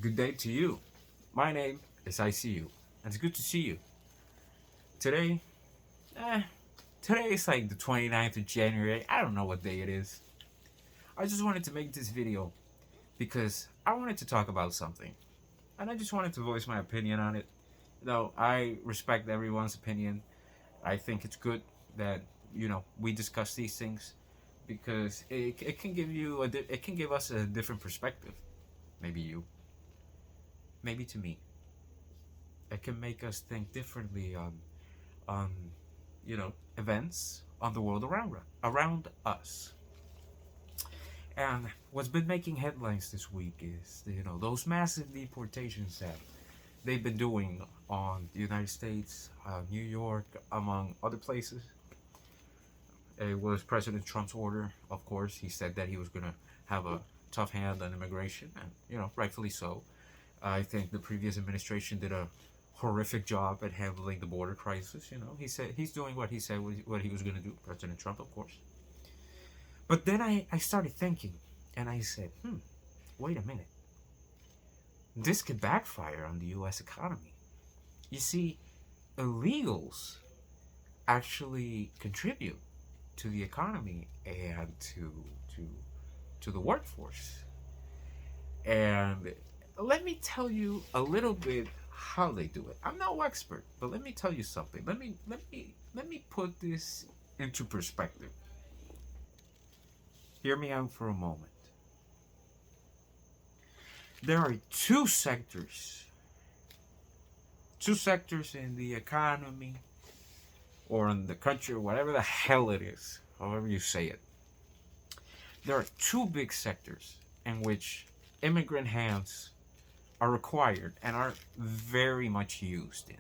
Good day to you. My name is I.C.U. and it's good to see you. Today, eh, today is like the 29th of January. I don't know what day it is. I just wanted to make this video because I wanted to talk about something. And I just wanted to voice my opinion on it. Though I respect everyone's opinion. I think it's good that, we discuss these things because it can give it can give us a different perspective. Maybe you, maybe to me. It can make us think differently on events on the world around us. And what's been making headlines this week is those massive deportations that they've been doing on the United States, New York, among other places. It was President Trump's order, of course. He said that he was gonna have a tough hand on immigration, and rightfully so. I think the previous administration did a horrific job at handling the border crisis. He said he's doing what he said what he was going to do, President Trump, of course. But then I started thinking, and I said, wait a minute. This could backfire on the U.S. economy. You see, illegals actually contribute to the economy and to the workforce. And let me tell you a little bit how they do it. I'm no expert, but let me tell you something. Let me put this into perspective. Hear me out for a moment. There are two sectors in the economy or in the country or whatever the hell it is, however you say it. There are two big sectors in which immigrant hands are required and are very much used in: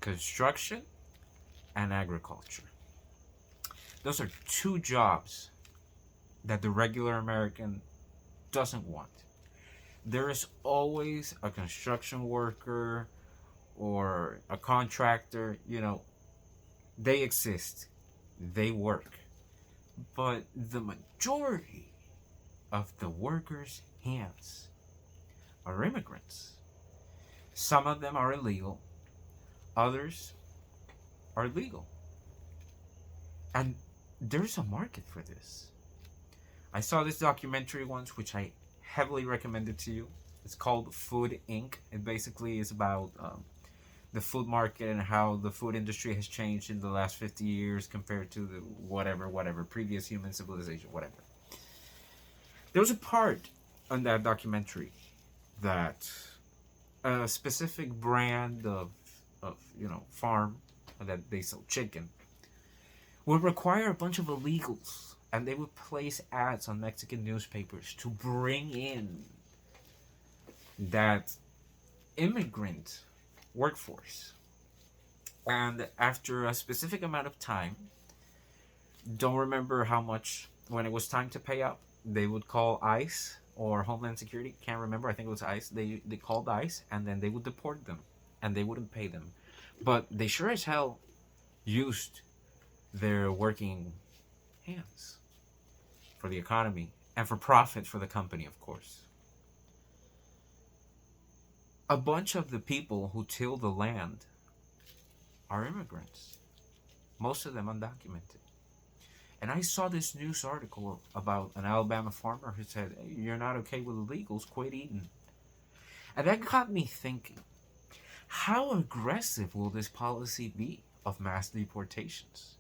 construction and agriculture. Those are two jobs that the regular American doesn't want. There is always a construction worker or a contractor, they exist, they work. But the majority of the workers' hands are immigrants. Some of them are illegal, others are legal. And there's a market for this. I saw this documentary once, which I heavily recommend it to you. It's called Food Inc. It basically is about the food market and how the food industry has changed in the last 50 years compared to the whatever, previous human civilization, whatever. There was a part on that documentary that a specific brand of farm that they sell chicken would require a bunch of illegals, and they would place ads on Mexican newspapers to bring in that immigrant workforce. And after a specific amount of time, don't remember how much, when it was time to pay up, they would call ICE or Homeland Security, can't remember, I think it was ICE. They called ICE, and then they would deport them, and they wouldn't pay them. But they sure as hell used their working hands for the economy and for profit for the company, of course. A bunch of the people who till the land are immigrants, most of them undocumented. And I saw this news article about an Alabama farmer who said, "Hey, you're not okay with illegals, quit eating." And that got me thinking, how aggressive will this policy be of mass deportations?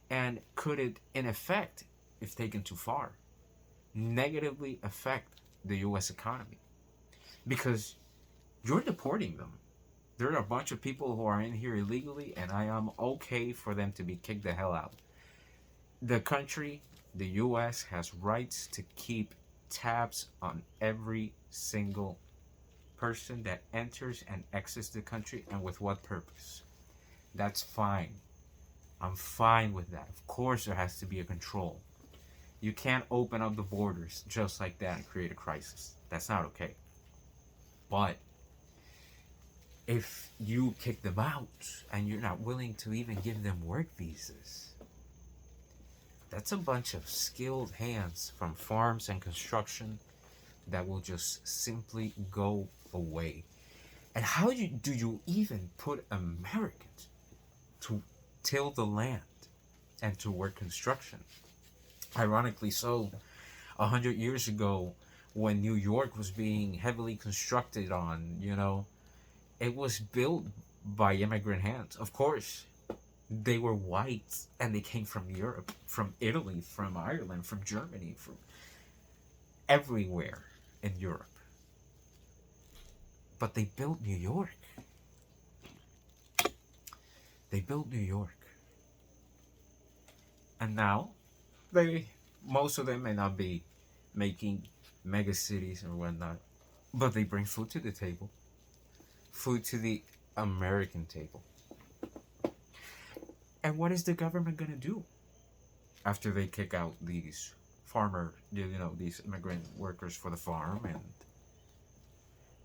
And could it, in effect, if taken too far, negatively affect the U.S. economy? Because you're deporting them. There are a bunch of people who are in here illegally, and I am okay for them to be kicked the hell out. The country, the U.S., has rights to keep tabs on every single person that enters and exits the country, and with what purpose. That's fine. I'm fine with that. Of course, there has to be a control. You can't open up the borders just like that and create a crisis. That's not okay. But if you kick them out and you're not willing to even give them work visas, that's a bunch of skilled hands from farms and construction that will just simply go away. And how do you even put Americans to till the land and to work construction? Ironically so, 100 years ago, when New York was being heavily constructed on, it was built by immigrant hands. Of course, they were white and they came from Europe, from Italy, from Ireland, from Germany, from everywhere in Europe. But they built New York. They built New York. And now, they most of them may not be making mega cities or whatnot, but they bring food to the table. Food to the American table. And what is the government gonna do after they kick out these these immigrant workers for the farm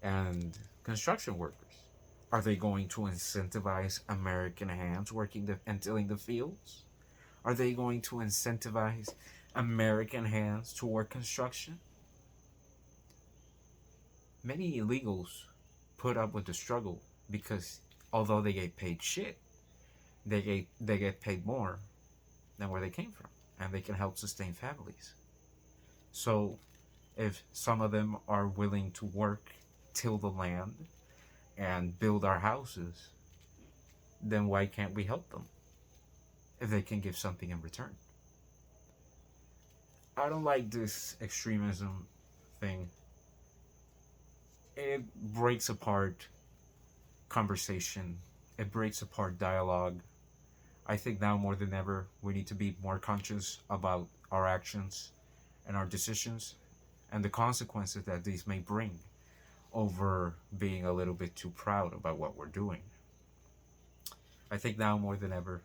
and construction workers? Are they going to incentivize American hands working and tilling the fields? Are they going to incentivize American hands to work construction? Many illegals put up with the struggle because although they get paid shit, they get paid more than where they came from, and they can help sustain families. So if some of them are willing to work, till the land, and build our houses, then why can't we help them if they can give something in return? I don't like this extremism thing. It breaks apart conversation, it breaks apart dialogue. I think now more than ever, we need to be more conscious about our actions and our decisions and the consequences that these may bring over being a little bit too proud about what we're doing. I think now more than ever,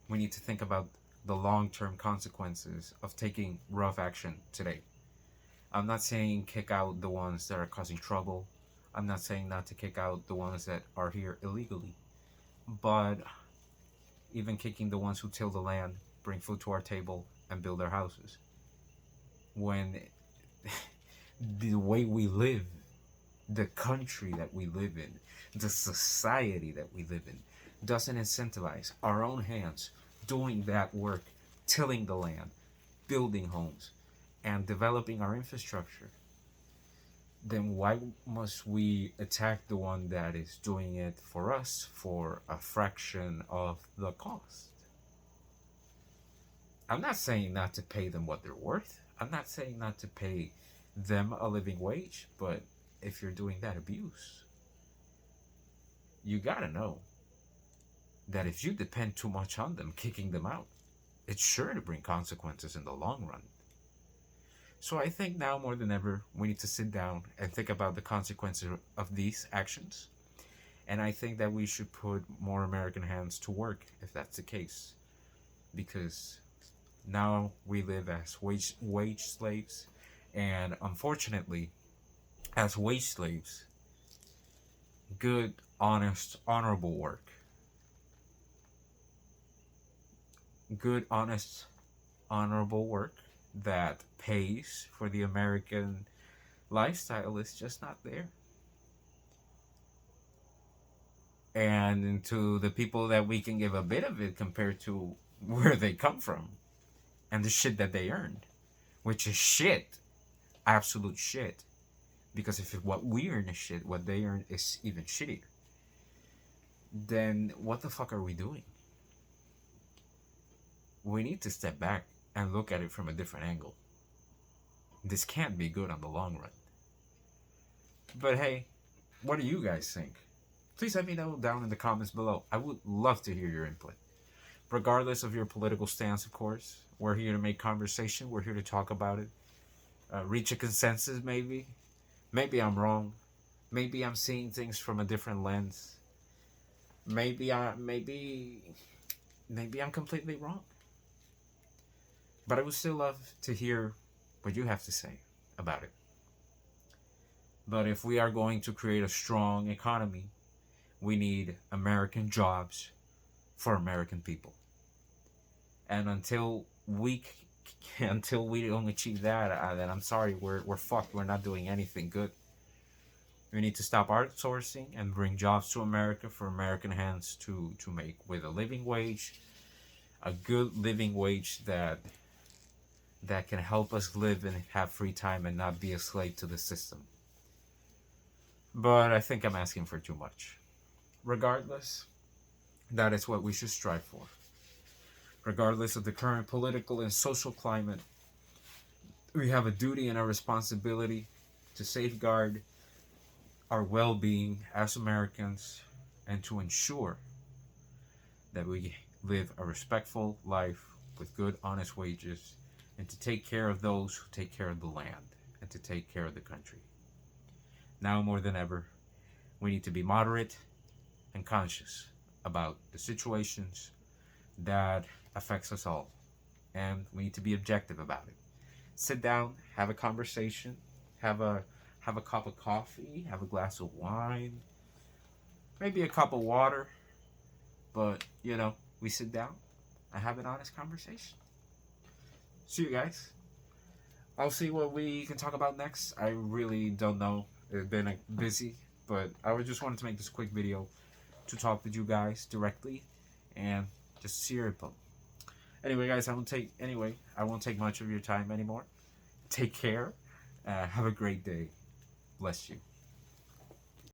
we need to think about the long-term consequences of taking rough action today. I'm not saying kick out the ones that are causing trouble. I'm not saying not to kick out the ones that are here illegally. But even kicking the ones who till the land, bring food to our table, and build our houses. When the way we live, the country that we live in, the society that we live in, doesn't incentivize our own hands doing that work, tilling the land, building homes, and developing our infrastructure, then why must we attack the one that is doing it for us for a fraction of the cost? I'm not saying not to pay them what they're worth. I'm not saying not to pay them a living wage, but if you're doing that abuse, you gotta know that if you depend too much on them, kicking them out, it's sure to bring consequences in the long run. So I think now more than ever, we need to sit down and think about the consequences of these actions. And I think that we should put more American hands to work if that's the case. Because now we live as wage slaves. And unfortunately, as wage slaves, good, honest, honorable work, good, honest, honorable work that pays for the American lifestyle is just not there. And to the people that we can give a bit of it compared to where they come from and the shit that they earned, which is shit, absolute shit. Because if what we earn is shit, what they earn is even shittier, then what the fuck are we doing? We need to step back and look at it from a different angle. This can't be good on the long run. But hey, what do you guys think? Please let me know down in the comments below. I would love to hear your input. Regardless of your political stance, of course. We're here to make conversation. We're here to talk about it. Reach a consensus, maybe. Maybe I'm wrong. Maybe I'm seeing things from a different lens. Maybe I'm completely wrong. But I would still love to hear what you have to say about it. But if we are going to create a strong economy, we need American jobs for American people. And until we until we don't achieve that, then I'm sorry, we're fucked. We're not doing anything good. We need to stop outsourcing and bring jobs to America for American hands to make with a living wage, a good living wage that can help us live and have free time and not be a slave to the system. But I think I'm asking for too much. Regardless, that is what we should strive for. Regardless of the current political and social climate, we have a duty and a responsibility to safeguard our well being as Americans and to ensure that we live a respectful life with good, honest wages and to take care of those who take care of the land and to take care of the country. Now more than ever, we need to be moderate and conscious about the situations that affects us all, and we need to be objective about it. Sit down, have a conversation, have a cup of coffee, have a glass of wine, maybe a cup of water, but we sit down and have an honest conversation. See you guys. I'll see what we can talk about next. I really don't know. It's been busy, but I just wanted to make this quick video to talk with you guys directly and just see your input. Anyway, guys, I won't take much of your time anymore. Take care. Have a great day. Bless you.